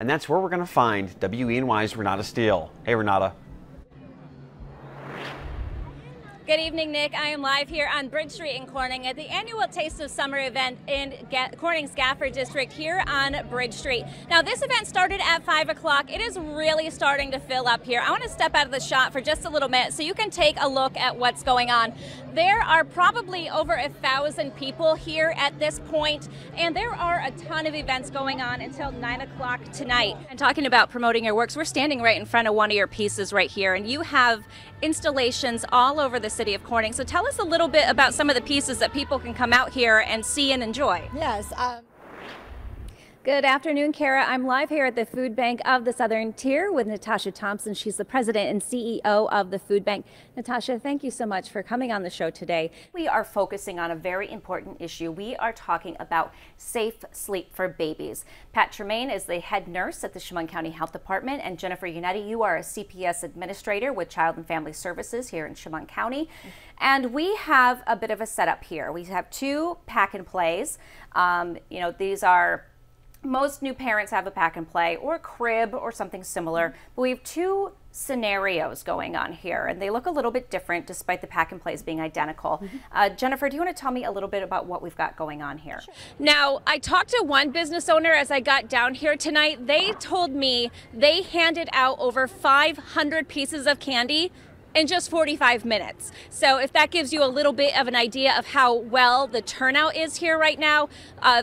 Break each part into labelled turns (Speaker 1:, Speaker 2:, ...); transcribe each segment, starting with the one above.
Speaker 1: and that's where we're going to find WENY's Renata Stiehl. Hey, Renata.
Speaker 2: Good evening, Nick. I am live here on Bridge Street in Corning at the annual Taste of Summer event in Corning's Gafford District here on Bridge Street. Now, this event started at 5 o'clock. It is really starting to fill up here. I want to step out of the shot for just a little bit so you can take a look at what's going on. There are probably over 1,000 people here at this point, and there are a ton of events going on until 9 o'clock tonight. And talking about promoting your works, we're standing right in front of one of your pieces right here, and you have installations all over the city of Corning. So tell us a little bit about some of the pieces that people can come out here and see and enjoy.
Speaker 3: Yes.
Speaker 2: Good afternoon, Kara. I'm live here at the Food Bank of the Southern Tier with Natasha Thompson. She's the president and CEO of the Food Bank. Natasha, thank you so much for coming on the show today. We are focusing on a very important issue. We are talking about safe sleep for babies. Pat Tremaine is the head nurse at the Chemung County Health Department, and Jennifer Uniti, you are a CPS administrator with Child and Family Services here in Chemung County. And we have a bit of a setup here. We have two pack and plays. These are most new parents have a pack and play or a crib or something similar, but we have two scenarios going on here, and they look a little bit different despite the pack and plays being identical. Jennifer, do you want to tell me a little bit about what we've got going on here? Sure. Now, I talked to one business owner as I got down here tonight. They told me they handed out over 500 pieces of candy in just 45 minutes. So if that gives you a little bit of an idea of how well the turnout is here right now,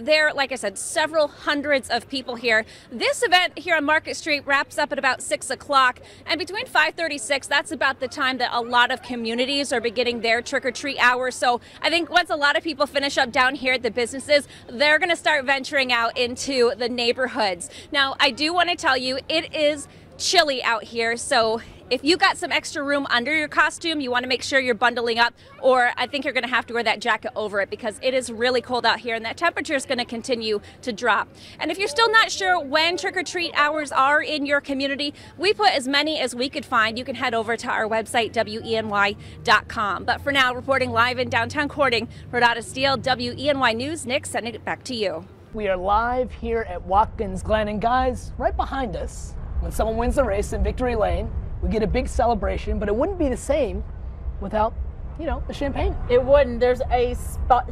Speaker 2: there, like I said, several hundreds of people here. This event here on Market Street wraps up at about 6 o'clock, and between 5:36, that's about the time that a lot of communities are beginning their trick-or-treat hour. So I think once a lot of people finish up down here at the businesses, they're going to start venturing out into the neighborhoods. Now, I do want to tell you, it is chilly out here, so if you got some extra room under your costume, you want to make sure you're bundling up, or I think you're going to have to wear that jacket over it because it is really cold out here and that temperature is going to continue to drop. And if you're still not sure when trick-or-treat hours are in your community, we put as many as we could find. You can head over to our website, WENY.com. But for now, reporting live in downtown Corning, Renata Stiehl, WENY News. Nick, sending it back to you.
Speaker 3: We are live here at Watkins Glen, and guys, right behind us, when someone wins the race in Victory Lane, we get a big celebration, but it wouldn't be the same without, the champagne.
Speaker 4: It wouldn't. There's a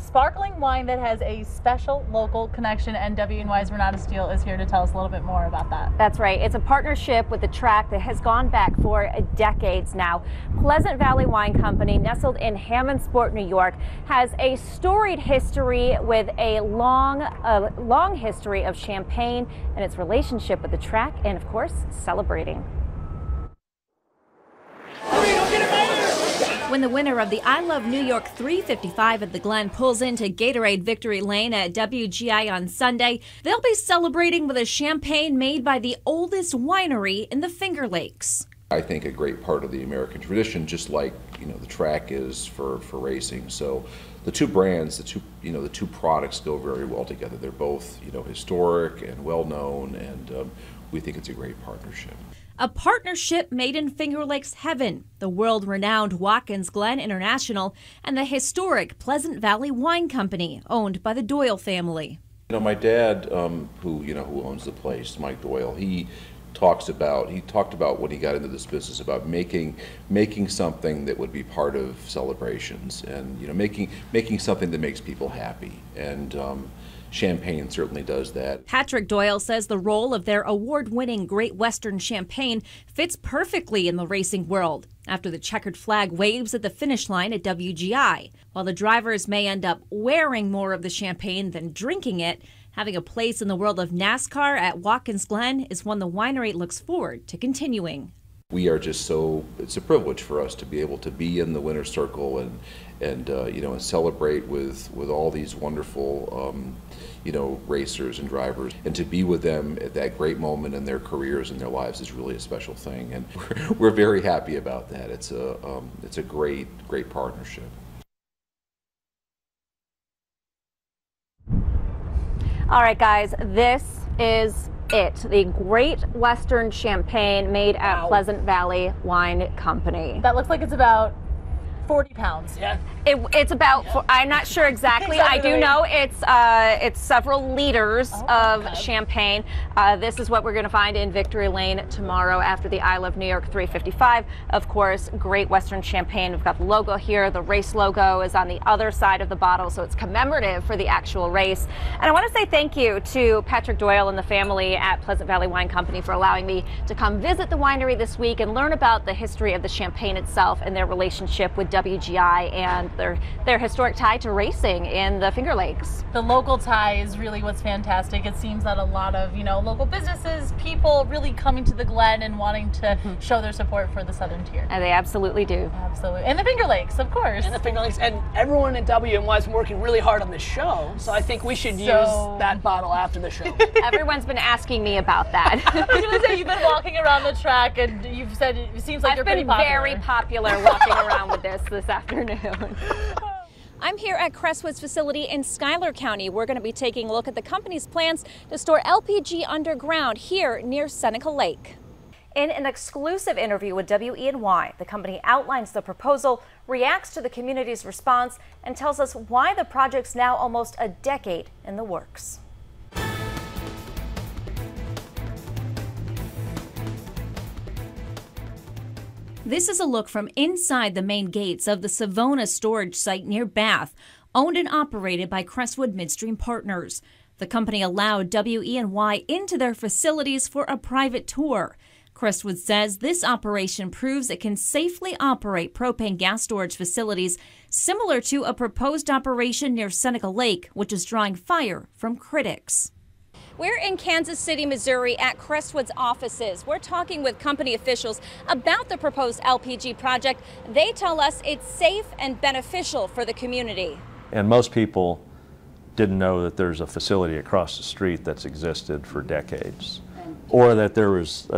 Speaker 4: sparkling wine that has a special local connection, and WENY's Renata Stiehl is here to tell us a little bit more about that.
Speaker 2: That's right. It's a partnership with the track that has gone back for decades now. Pleasant Valley Wine Company, nestled in Hammondsport, New York, has a storied history with a long history of champagne and its relationship with the track, and of course, celebrating. When the winner of the I Love New York 355 at the Glen pulls into Gatorade Victory Lane at WGI on Sunday, they'll be celebrating with a champagne made by the oldest winery in the Finger Lakes.
Speaker 5: I think a great part of the American tradition, just like the track is for racing. So the two brands, the two products go very well together. They're both historic and well known, and we think it's a great partnership.
Speaker 2: A partnership made in Finger Lakes heaven, the world-renowned Watkins Glen International and the historic Pleasant Valley Wine Company, owned by the Doyle family.
Speaker 5: My dad, who owns the place, Mike Doyle, he talked about when he got into this business about making something that would be part of celebrations, and making something that makes people happy, and champagne certainly does that.
Speaker 2: Patrick Doyle says the role of their award-winning Great Western champagne fits perfectly in the racing world after the checkered flag waves at the finish line at WGI. While the drivers may end up wearing more of the champagne than drinking it, having a place in the world of NASCAR at Watkins Glen is one the winery looks forward to continuing.
Speaker 5: We are just it's a privilege for us to be able to be in the winner's circle and celebrate with all these wonderful racers and drivers, and to be with them at that great moment in their careers and their lives is really a special thing, and we're very happy about that. It's a great partnership.
Speaker 2: All right, guys, this is it. The Great Western Champagne made at Pleasant Valley Wine Company.
Speaker 4: That looks like it's about 40 pounds.
Speaker 3: Yeah.
Speaker 2: It's about, I'm not sure exactly. I do know it's several liters of champagne. This is what we're going to find in Victory Lane tomorrow after the I Love New York 355. Of course, Great Western Champagne. We've got the logo here. The race logo is on the other side of the bottle, so it's commemorative for the actual race. And I want to say thank you to Patrick Doyle and the family at Pleasant Valley Wine Company for allowing me to come visit the winery this week and learn about the history of the champagne itself and their relationship with WGI and their historic tie to racing in the Finger Lakes.
Speaker 4: The local tie is really what's fantastic. It seems that a lot of, local businesses, people really coming to the Glen and wanting to show their support for the Southern Tier.
Speaker 2: And they absolutely do.
Speaker 4: Absolutely. And the Finger Lakes, of course.
Speaker 3: And the Finger Lakes. And everyone at WNY has been working really hard on this show, so I think we should use that bottle after the show.
Speaker 2: Everyone's been asking me about that.
Speaker 4: I was going to say, you've been walking around the track and you've said it seems like you're pretty popular.
Speaker 2: I've been very popular walking around with this afternoon. I'm here at Crestwood's facility in Schuyler County. We're going to be taking a look at the company's plans to store LPG underground here near Seneca Lake. In an exclusive interview with WENY, the company outlines the proposal, reacts to the community's response, and tells us why the project's now almost a decade in the works. This is a look from inside the main gates of the Savona storage site near Bath, owned and operated by Crestwood Midstream Partners. The company allowed WENY into their facilities for a private tour. Crestwood says this operation proves it can safely operate propane gas storage facilities similar to a proposed operation near Seneca Lake, which is drawing fire from critics. We're in Kansas City, Missouri at Crestwood's offices. We're talking with company officials about the proposed LPG project. They tell us it's safe and beneficial for the community.
Speaker 6: And most people didn't know that there's a facility across the street that's existed for decades, or that there was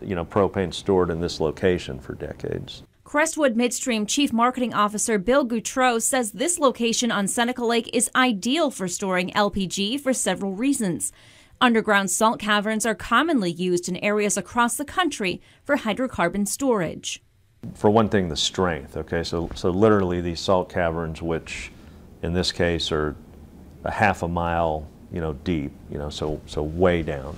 Speaker 6: propane stored in this location for decades.
Speaker 2: Crestwood Midstream Chief Marketing Officer Bill Goutreau says this location on Seneca Lake is ideal for storing LPG for several reasons. Underground salt caverns are commonly used in areas across the country for hydrocarbon storage.
Speaker 6: For one thing, the strength, okay? So literally these salt caverns, which in this case are a half a mile, deep, so way down.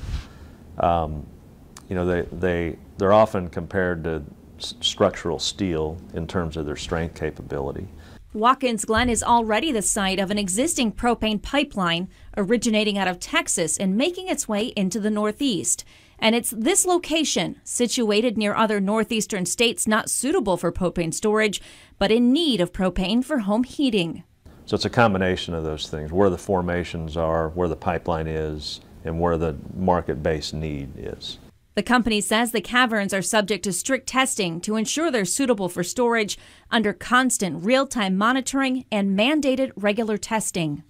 Speaker 6: They're often compared to structural steel in terms of their strength capability.
Speaker 2: Watkins Glen is already the site of an existing propane pipeline originating out of Texas and making its way into the Northeast. And it's this location, situated near other northeastern states not suitable for propane storage, but in need of propane for home heating.
Speaker 6: So it's a combination of those things, where the formations are, where the pipeline is, and where the market-based need is.
Speaker 2: The company says the caverns are subject to strict testing to ensure they're suitable for storage under constant real-time monitoring and mandated regular testing.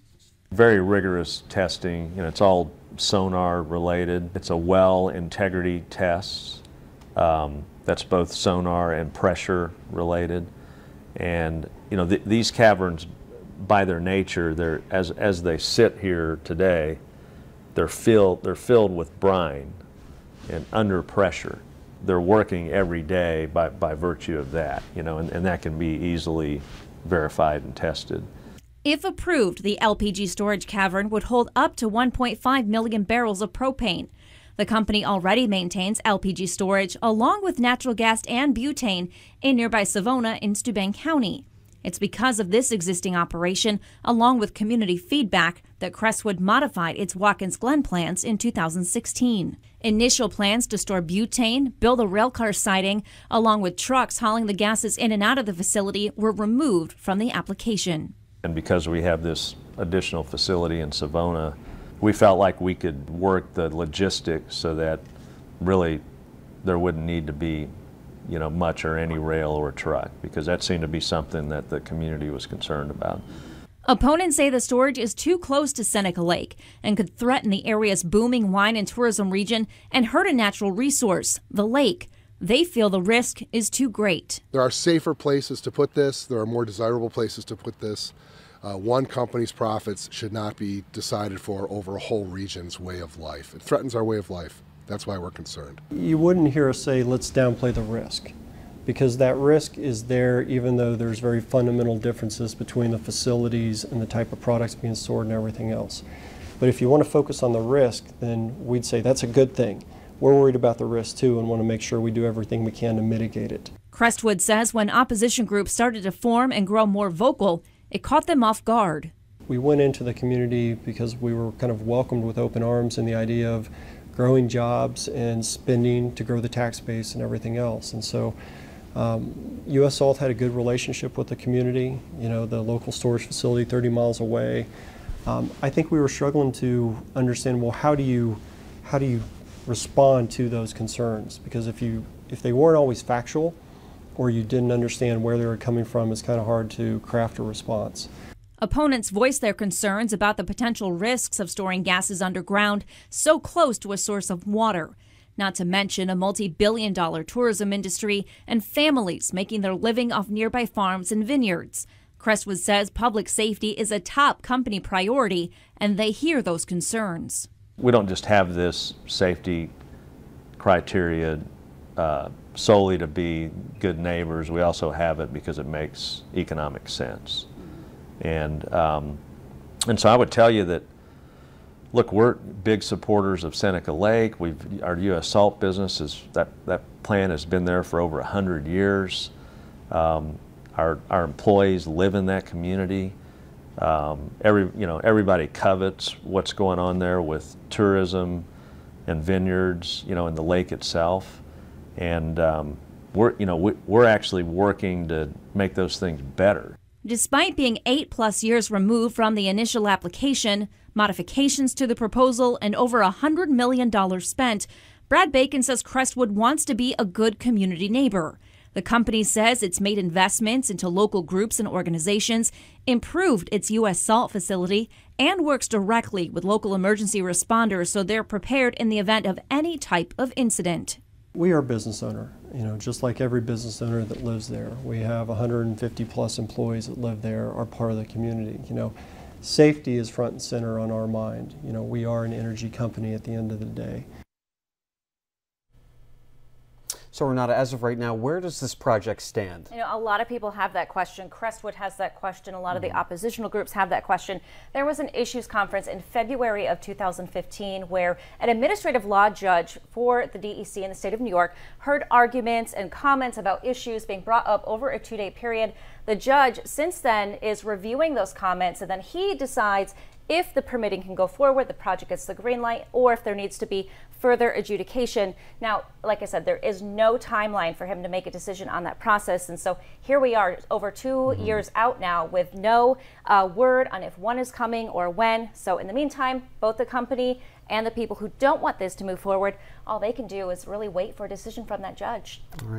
Speaker 6: Very rigorous testing. It's all sonar related. It's a well integrity test. That's both sonar and pressure related. And these caverns, by their nature, they're as they sit here today, they're filled with brine. And under pressure. They're working every day by virtue of that, and that can be easily verified and tested.
Speaker 2: If approved, the LPG storage cavern would hold up to 1.5 million barrels of propane. The company already maintains LPG storage along with natural gas and butane in nearby Savona in Steuben County. It's because of this existing operation, along with community feedback, that Crestwood modified its Watkins Glen plans in 2016. Initial plans to store butane, build a railcar siding, along with trucks hauling the gases in and out of the facility were removed from the application.
Speaker 6: And because we have this additional facility in Savona, we felt like we could work the logistics so that really there wouldn't need to be much or any rail or truck, because that seemed to be something that the community was concerned about.
Speaker 2: Opponents say the storage is too close to Seneca Lake and could threaten the area's booming wine and tourism region and hurt a natural resource, the lake. They feel the risk is too great.
Speaker 7: There are safer places to put this. There are more desirable places to put this. One company's profits should not be decided for over a whole region's way of life. It threatens our way of life. That's why we're concerned.
Speaker 8: You wouldn't hear us say, let's downplay the risk, because that risk is there even though there's very fundamental differences between the facilities and the type of products being stored and everything else. But if you want to focus on the risk, then we'd say that's a good thing. We're worried about the risk too and want to make sure we do everything we can to mitigate it.
Speaker 2: Crestwood says when opposition groups started to form and grow more vocal, it caught them off guard.
Speaker 8: We went into the community because we were kind of welcomed with open arms in the idea of growing jobs and spending to grow the tax base and everything else. And so U.S. Salt had a good relationship with the community, you know, the local storage facility 30 miles away. I think we were struggling to understand, well, how do you respond to those concerns? Because if they weren't always factual or you didn't understand where they were coming from, it's kind of hard to craft a response.
Speaker 2: Opponents voiced their concerns about the potential risks of storing gases underground so close to a source of water. Not to mention a multi-billion-dollar tourism industry and families making their living off nearby farms and vineyards. Crestwood says public safety is a top company priority, and they hear those concerns.
Speaker 6: We don't just have this safety criteria solely to be good neighbors. We also have it because it makes economic sense. And so I would tell you that, look, we're big supporters of Seneca Lake. Our U.S. Salt business that plant has been there for over 100 years. Our employees live in that community. Everybody covets what's going on there with tourism and vineyards, in the lake itself. And we're actually working to make those things better.
Speaker 2: Despite being 8+ years removed from the initial application, modifications to the proposal, and over $100 million spent, Brad Bacon says Crestwood wants to be a good community neighbor. The company says it's made investments into local groups and organizations, improved its U.S. Salt facility, and works directly with local emergency responders so they're prepared in the event of any type of incident.
Speaker 8: We are a business owner, just like every business owner that lives there. We have 150+ employees that live there, are part of the community. Safety is front and center on our mind. We are an energy company at the end of the day.
Speaker 1: So Renata, as of right now, where does this project stand?
Speaker 2: A lot of people have that question. Crestwood has that question. A lot of the oppositional groups have that question. There was an issues conference in February of 2015 where an administrative law judge for the DEC in the state of New York heard arguments and comments about issues being brought up over a 2-day period. The judge since then is reviewing those comments, and then he decides if the permitting can go forward, the project gets the green light, or if there needs to be further adjudication. Now, like I said, there is no timeline for him to make a decision on that process. And so here we are over 2 years out now with no word on if one is coming or when. So in the meantime, both the company and the people who don't want this to move forward, all they can do is really wait for a decision from that judge.
Speaker 1: All right.